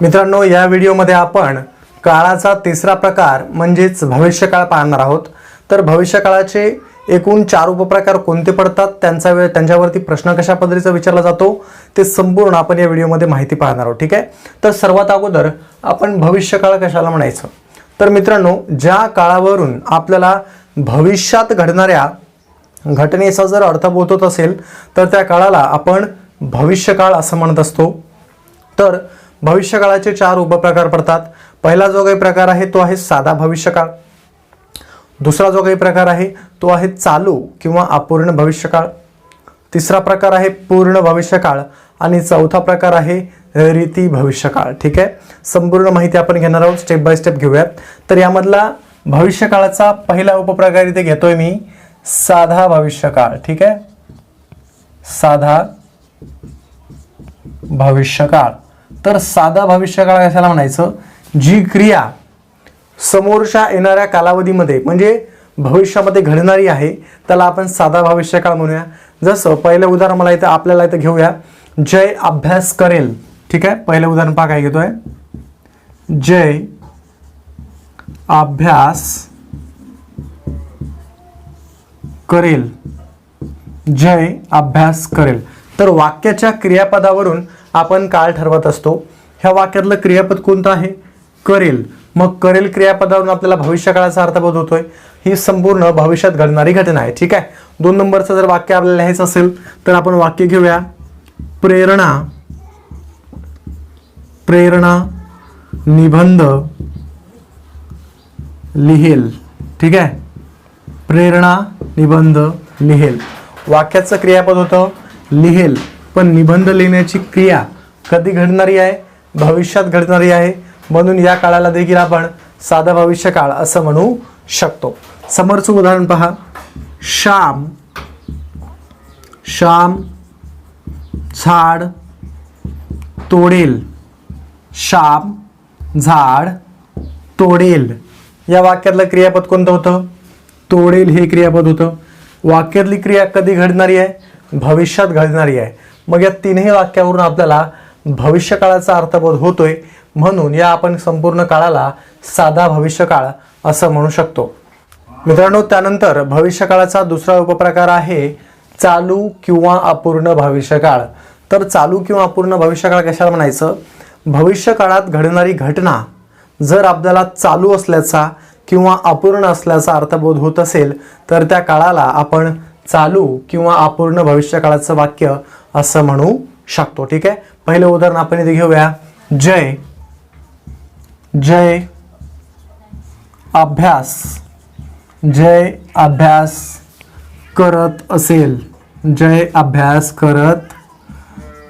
मित्रांनो, या व्हिडिओमध्ये आपण काळाचा तिसरा प्रकार म्हणजेच भविष्यकाळ पाहणार आहोत। तर भविष्यकाळाचे एकूण 4 उपप्रकार कोणते पडतात, त्यांच्यावरती प्रश्न कशा पद्धतीचा विचारला जातो ते संपूर्ण आपण या व्हिडिओमध्ये माहिती पाहणार आहोत। ठीक आहे, तर सर्वात अगोदर आपण भविष्यकाळ कशाला म्हणायचं, तर मित्रांनो, ज्या काळावरून आपल्याला भविष्यात घडणाऱ्या घटनेचा जर अर्थबोध होत असेल तर त्या काळाला आपण भविष्यकाळ असं म्हणत असतो। तर भविष्यकाळाचे 4 उपप्रकार पडतात। पहिला जो काही प्रकार आहे तो आहे साधा भविष्यकाळ, दुसरा जो काही प्रकार आहे तो आहे चालू किंवा अपूर्ण भविष्यकाळ, तिसरा प्रकार आहे पूर्ण भविष्यकाळ आणि चौथा प्रकार आहे रीती भविष्यकाळ। ठीक आहे, संपूर्ण माहिती आपण घेणार आहोत, स्टेप बाय स्टेप घेऊयात। तर यामधला भविष्यकाळाचा पहिला उपप्रकार इथे घेतोय मी, साधा भविष्यकाळ। ठीक आहे, साधा भविष्यकाळ। तर साधा भविष्यकाळ कशाला म्हणायचं, जी क्रिया समोरच्या येणाऱ्या कालावधीमध्ये म्हणजे भविष्यामध्ये घडणारी आहे त्याला आपण साधा भविष्यकाळ म्हणूया। जसं पहिलं उदाहरण मला इथं आपल्याला इथं घेऊया, जय अभ्यास करेल। ठीक आहे, पहिलं उदाहरण पहा काय घेतोय, जय अभ्यास करेल, जय अभ्यास करेल। तर वाक्याच्या क्रियापदावरून आपण काळ ठरवत असतो। ह्या वाक्यातलं क्रियापद कोणतं आहे, करेल। मग करेल क्रियापदावरून आपल्याला भविष्यकाळाचा अर्थबोध होतोय, ही संपूर्ण भविष्यात घडणारी घटना आहे। ठीक आहे, 2 नंबरचं जर वाक्य आपल्याला लिहायचं असेल तर आपण वाक्य घेऊया, प्रेरणा निबंध लिहेल। ठीक आहे, प्रेरणा निबंध लिहेल। वाक्याचं क्रियापद होतं लिहेल, पण निबंध लिहिण्याची क्रिया कधी घडणारी आहे, भविष्यात घडणारी आहे, म्हणून या काळाला देखील आपण साधा भविष्यकाळ असं म्हणू शकतो। समोरचं उदाहरण पहा, श्याम झाड तोडेल, श्याम झाड तोडेल। या वाक्यातलं क्रियापद कोणतं होतं, तोडेल हे क्रियापद होतं। वाक्यातली क्रिया कधी घडणारी आहे, भविष्यात घडणारी आहे। मग या तीनही वाक्यावरून आपल्याला भविष्यकाळाचा अर्थबोध होतोय, म्हणून या आपण संपूर्ण काळाला साधा भविष्यकाळ असं म्हणू शकतो। मित्रांनो, त्यानंतर भविष्यकाळाचा दुसरा उपप्रकार आहे चालू किंवा अपूर्ण भविष्यकाळ। तर चालू किंवा अपूर्ण भविष्यकाळ कशाला म्हणायचं, भविष्यकाळात घडणारी घटना जर आपल्याला चालू असल्याचा किंवा अपूर्ण असल्याचा अर्थबोध होत असेल तर त्या काळाला आपण चालू किंवा अपूर्ण भविष्यकाळाचं वाक्य असं म्हणू शकतो। ठीक आहे, पहिलं उदाहरण आपण इथे घेऊया, जय अभ्यास करत असेल, जय अभ्यास करत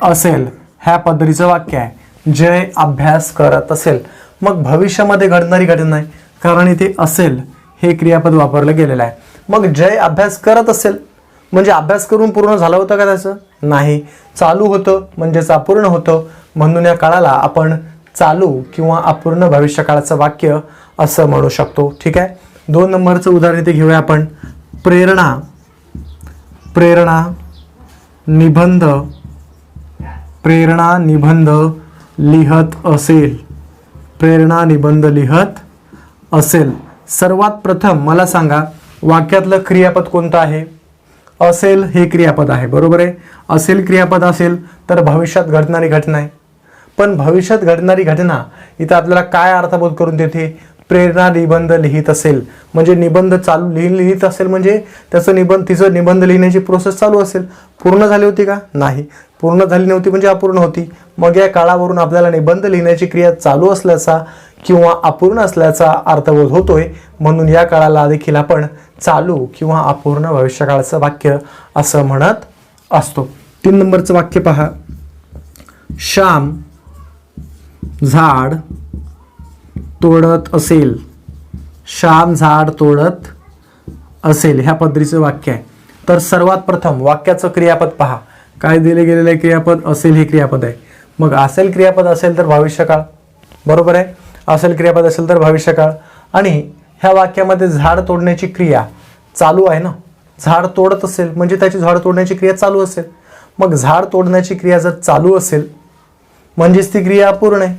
असेल। ह्या पद्धतीचं वाक्य आहे, जय अभ्यास करत असेल। मग भविष्यामध्ये घडणारी घटना आहे, कारण इथे असेल हे क्रियापद वापरलं गेलेलं आहे। मग जय अभ्यास करत असेल म्हणजे अभ्यास करून पूर्ण झालं होतं का, त्याचं नाही, चालू होतं म्हणजेच अपूर्ण होतं, म्हणून या काळाला आपण चालू किंवा अपूर्ण भविष्यकाळाचं वाक्य असं म्हणू शकतो। ठीक आहे, 2 नंबरचं उदाहरण इथे घेऊया आपण, प्रेरणा निबंध लिहत असेल, प्रेरणा निबंध लिहत असेल। सर्वात प्रथम मला सांगा, वाक्यातलं क्रियापद कोणतं आहे, असेल हे क्रियापद आहे, बरोबर आहे। असेल क्रियापद असेल तर भविष्यात घडणारी घटना आहे, पण भविष्यात घडणारी घटना इथं आपल्याला काय अर्थबोध करून देते, प्रेरणा निबंध लिहित असेल म्हणजे निबंध चालू लिहित असेल म्हणजे तिचं निबंध लिहिण्याची प्रोसेस चालू असेल। पूर्ण झाली होती का, नाही, पूर्ण झाली नव्हती म्हणजे अपूर्ण होती। मग या काळावरून आपल्याला निबंध लिहिण्याची क्रिया चालू असल्याचा किंवा अपूर्ण असल्याचा अर्थबोध होतोय, म्हणून या काळाला देखील आपण चालू किंवा अपूर्ण भविष्यकाळाचं वाक्य असं म्हणत असतो। 3 नंबरचं वाक्य पहा, श्याम झाड तोडत असेल, श्याम झाड तोडत असेल। ह्या पद्धतीचं वाक्य आहे। तर सर्वात प्रथम वाक्याचं क्रियापद पहा, काय दिले गेलेलं आहे, क्रियापद असेल हे क्रियापद आहे। मग असेल क्रियापद असेल तर भविष्यकाळ, बरोबर आहे, असेल क्रियापद असेल तर भविष्यकाळ। आणि ह्या वाक्यामध्ये झाड तोडण्याची क्रिया चालू आहे ना, झाड तोडत असेल म्हणजे त्याची झाड तोडण्याची क्रिया चालू असेल। मग झाड तोडण्याची क्रिया जर चालू असेल म्हणजेच ती क्रिया अपूर्ण आहे,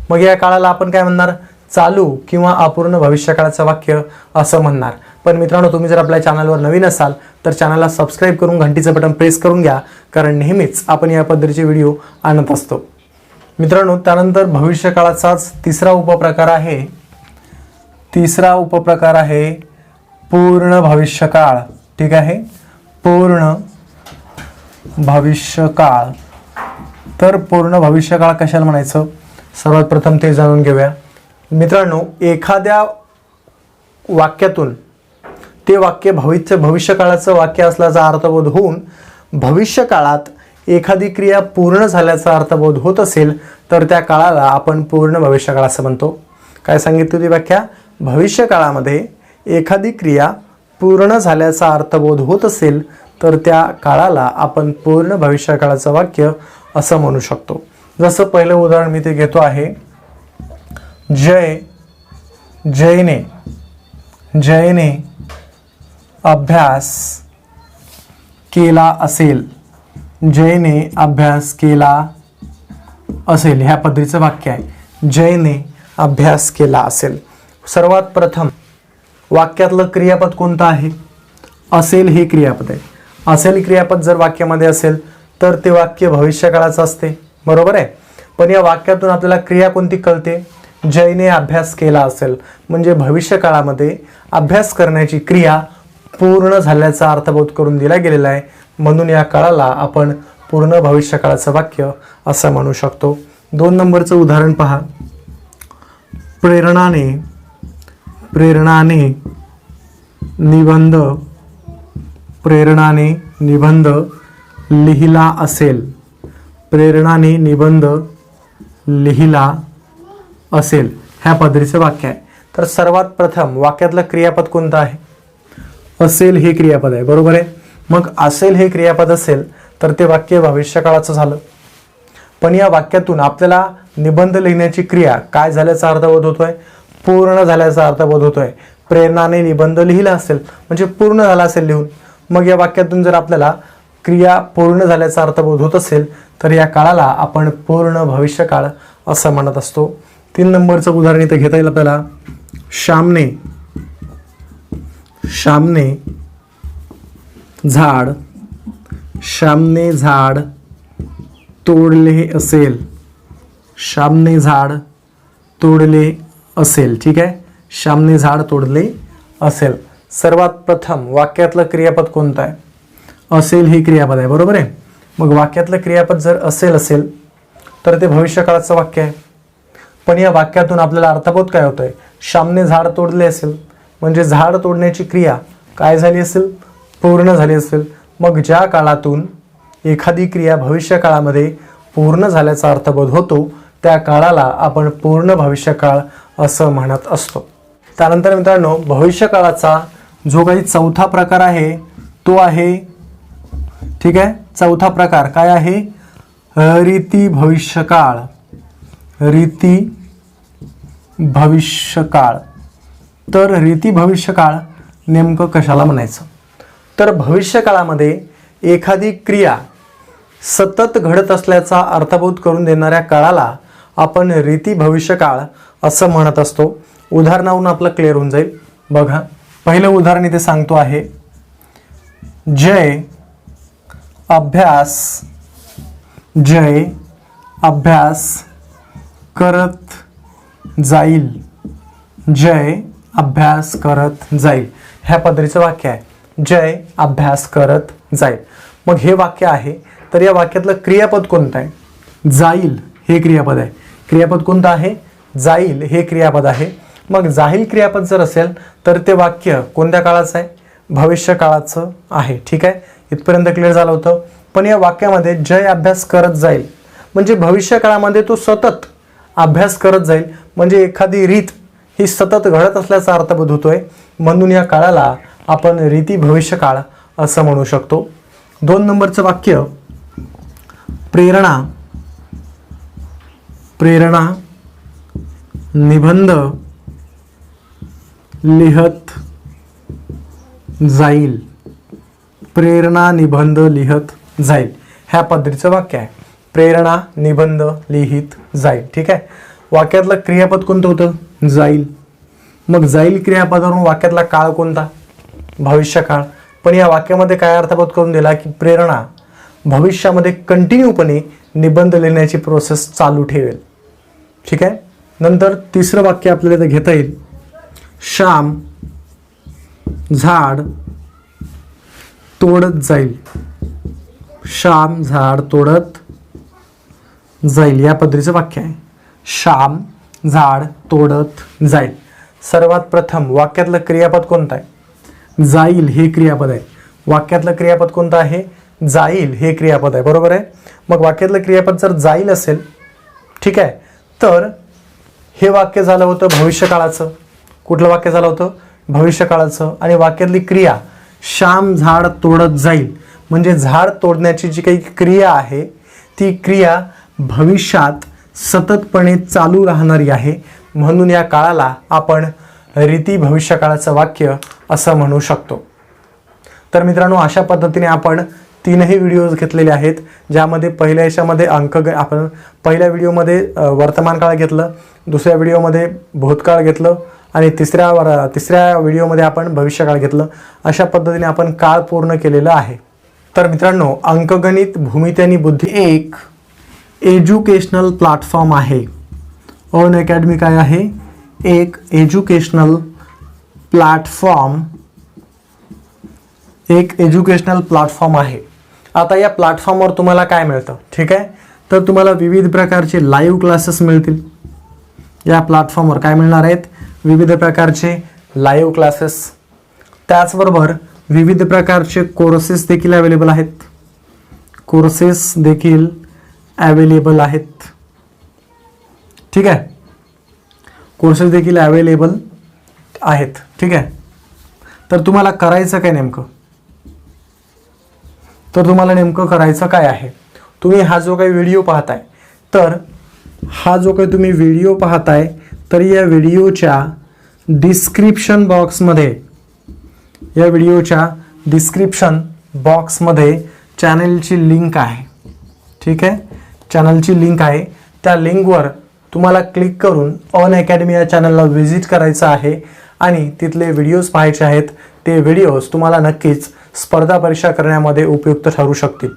मग या काळाला आपण काय म्हणणार, चालू किंवा अपूर्ण भविष्यकाळाचं वाक्य असं म्हणणार. पण मित्रांनो, तुम्ही जर आपल्या चॅनलवर नवीन असाल तर चॅनलला सबस्क्राईब करून घंटीचं बटन प्रेस करून घ्या, कारण नेहमीच आपण या पद्धतीचे व्हिडिओ आणत असतो. मित्रांनो, त्यानंतर भविष्यकाळाचाच तिसरा उपप्रकार आहे पूर्ण भविष्यकाळ. ठीक आहे, पूर्ण भविष्यकाळ. तर पूर्ण भविष्यकाळ कशाला म्हणायचं, सर्वात प्रथम ते जाणून घेऊया. मित्रांनो, एखाद्या वाक्यातून ते वाक्य भविष्यकाळाचं वाक्य असल्याचा अर्थबोध होऊन भविष्यकाळात एखादी क्रिया पूर्ण झाल्याचा अर्थबोध होत असेल तर त्या काळाला आपण पूर्ण भविष्यकाळ असं म्हणतो. काय सांगितली ती व्याख्या, भविष्यकाळामध्ये एखादी क्रिया पूर्ण झाल्याचा अर्थबोध होत असेल तर त्या काळाला आपण पूर्ण भविष्यकाळाचं वाक्य असं म्हणू शकतो. जसं पहिलं उदाहरण मी ते घेतो आहे, जयने अभ्यास केला असेल. जयने अभ्यास केला असेल ह्या पद्धतीचं वाक्य आहे. जयने अभ्यास केला असेल. सर्वात प्रथम वाक्यातलं क्रियापद कोणतं आहे, असेल हे क्रियापद आहे. असेल क्रियापद जर वाक्यामध्ये असेल तर ते वाक्य भविष्यकाळाचं असते, बरोबर आहे. पण या वाक्यातून आपल्याला क्रिया कोणती कळते, जयने अभ्यास केला असेल, म्हणजे भविष्यकाळामध्ये अभ्यास करण्याची क्रिया पूर्ण झाल्याचा अर्थबोध करून दिला गेलेला आहे, म्हणून या काळाला आपण पूर्ण भविष्यकाळाचं वाक्य असं म्हणू शकतो. 2 नंबरचं उदाहरण पहा, प्रेरणाने निबंध लिहिला असेल. प्रेरणाने निबंध लिहिला असेल ह्या पद्धतीचं वाक्य आहे. तर सर्वात प्रथम वाक्यातलं क्रियापद कोणतं आहे, असेल हे क्रियापद आहे, बरोबर आहे. मग असेल हे क्रियापद असेल तर ते वाक्य भविष्यकाळाचं झालं. पण या वाक्यातून आपल्याला निबंध लिहिण्याची क्रिया काय झाल्याचा अर्थबोध होतोय, पूर्ण झाल्याचा अर्थबोध होतोय. प्रेरणाने निबंध लिहिला असेल म्हणजे पूर्ण झाला असेल लिहून. मग या वाक्यातून जर आपल्याला क्रिया पूर्ण झाल्याचा अर्थबोध होत असेल तर या काळाला आपण पूर्ण भविष्यकाळ असं म्हणत असतो. 3 नंबरचं उदाहरण इथं घेता येईल आपल्याला, श्यामने झाड तोडले असेल. श्यामने झाड तोडले असेल. ठीक आहे, श्यामने झाड तोडले असेल. सर्वात प्रथम वाक्यातलं क्रियापद कोणतं आहे, असेल हे क्रियापद आहे, बरोबर आहे. मग वाक्यातलं क्रियापद जर असेल तर ते भविष्यकाळाचं वाक्य आहे. पण या वाक्यातून आपल्याला अर्थबोध काय होतोय, श्यामने झाड तोडले असेल म्हणजे झाड तोडण्याची क्रिया काय झाली असेल, पूर्ण झाली असेल. मग ज्या काळातून एखादी क्रिया भविष्यकाळामध्ये पूर्ण झाल्याचा अर्थबोध होतो त्या काळाला आपण पूर्ण भविष्यकाळ असं म्हणत असतो. त्यानंतर मित्रांनो, भविष्यकाळाचा जो काही चौथा प्रकार आहे तो आहे, ठीक आहे, चौथा प्रकार काय आहे, रीती भविष्यकाळ. रीती भविष्यकाळ. तर रीती भविष्यकाळ नेमकं कशाला म्हणायचं, तर भविष्यकाळामध्ये एखादी क्रिया सतत घडत असल्याचा अर्थबोध करून देणाऱ्या काळाला आपण रीती भविष्यकाळ असं म्हणत असतो. उदाहरणावरून आपलं क्लिअर होऊन जाईल. बघा, पहिलं उदाहरण इथे सांगतो आहे, जय अभ्यास करत जाईल. जय अभ्यास करत जाईल ह्या पद्धतीचं वाक्य आहे. जय अभ्यास करत जाईल. मग हे वाक्य आहे तर या वाक्यातलं क्रियापद कोणतं आहे, जाईल हे क्रियापद आहे. क्रियापद कोणतं आहे, जाईल हे क्रियापद आहे. मग जाईल क्रियापद जर असेल तर ते वाक्य कोणत्या काळाचं आहे, भविष्यकाळाचं आहे. ठीक आहे, इथपर्यंत क्लिअर झालं होतं. पण या वाक्यामध्ये जय अभ्यास करत जाईल म्हणजे भविष्यकाळामध्ये तो सतत अभ्यास करत जाईल, म्हणजे एखादी रीत ही सतत घडत असल्याचा अर्थबोध होतोय, म्हणून या काळाला आपण रीती भविष्यकाळ असं म्हणू शकतो. 2 नंबरचं वाक्य, प्रेरणा निबंध लिहत जाईल. प्रेरणा निबंध लिहत जाईल ह्या पद्धतीचं वाक्य आहे. प्रेरणा निबंध लिहित जाईल. ठीक आहे, वाक्यातलं क्रियापद कोणतं होतं? जाईल. मग जाईल क्रियापदावरून वाक्यातला काळ कोणता? भविष्यकाळ. पण या वाक्यामध्ये काय अर्थबोध करून दिला की प्रेरणा भविष्यामध्ये कंटिन्यूपणे निबंध लिहिण्याची प्रोसेस चालू ठेवेल. ठीक आहे. नंतर तिसरं वाक्य आपल्याला इथं घेता येईल. श्याम झाड तोडत जाईल. श्याम झाड तोडत जाईल या पद्धतीचं वाक्य आहे. श्याम झाड तोडत जाईल. सर्वात प्रथम वाक्यातलं क्रियापद कोणतं आहे? जाईल हे क्रियापद आहे. वाक्यातलं क्रियापद कोणतं आहे? जाईल हे क्रियापद आहे. बरोबर आहे. मग वाक्यातलं क्रियापद जर जाईल असेल, ठीक आहे, तर हे वाक्य झालं होतं भविष्यकाळाचं. कुठलं वाक्य झालं होतं? भविष्यकाळाचं. आणि वाक्यातली क्रिया श्याम झाड तोडत जाईल म्हणजे झाड तोडण्याची जी काही क्रिया आहे ती क्रिया भविष्यात सततपणे चालू राहणारी आहे. म्हणून या काळाला आपण रीती भविष्यकाळाचं वाक्य असं म्हणू शकतो. तर मित्रांनो, अशा पद्धतीने आपण 3ही व्हिडिओज घेतलेले आहेत, ज्यामध्ये पहिल्या याच्यामध्ये आपण पहिल्या व्हिडिओमध्ये वर्तमान काळ घेतलं, दुसऱ्या व्हिडिओमध्ये भूतकाळ घेतलं आणि तिसऱ्या व्हिडिओमध्ये आपण भविष्यकाळ घेतलं. अशा पद्धतीने आपण काळ पूर्ण केलेला आहे. तर मित्रांनो, अंकगणित भूमिती आणि बुद्धी एक एज्युकेशनल प्लॅटफॉर्म आहे. अनअकॅडमी काय आहे? एक एज्युकेशनल प्लॅटफॉर्म आहे. आता या प्लॅटफॉर्मवर तुम्हाला काय मिळतं? ठीक आहे, तर तुम्हाला विविध प्रकारचे लाईव्ह क्लासेस मिळतील. या प्लॅटफॉर्मवर काय मिळणार आहेत? विविध प्रकारचे लाईव्ह क्लासेस. त्याचबरोबर विविध प्रकारचे कोर्सेस देखील अवेलेबल आहेत. ठीक आहे, कोर्सेस देखील अवेलेबल आहेत. ठीक आहे, तर तुम्हाला करायचं काय नेमकं? तर तुम्हाला नेमकं करायचं काय आहे? तुम्ही हा जो काही व्हिडिओ पाहताय, तर हा जो काही तुम्ही व्हिडिओ पाहताय, तर या व्हिडिओच्या डिस्क्रिप्शन बॉक्समध्ये चॅनलची लिंक आहे. ठीक आहे, चॅनलची लिंक आहे. त्या लिंकवर तुम्हाला क्लिक करून अनअकॅडमी या चॅनलला व्हिजिट करायचं आहे आणि तिथले व्हिडिओज पाहायचे आहेत. ते व्हिडिओज तुम्हाला नक्कीच स्पर्धा परीक्षा करण्यामध्ये उपयुक्त ठरू शकतील.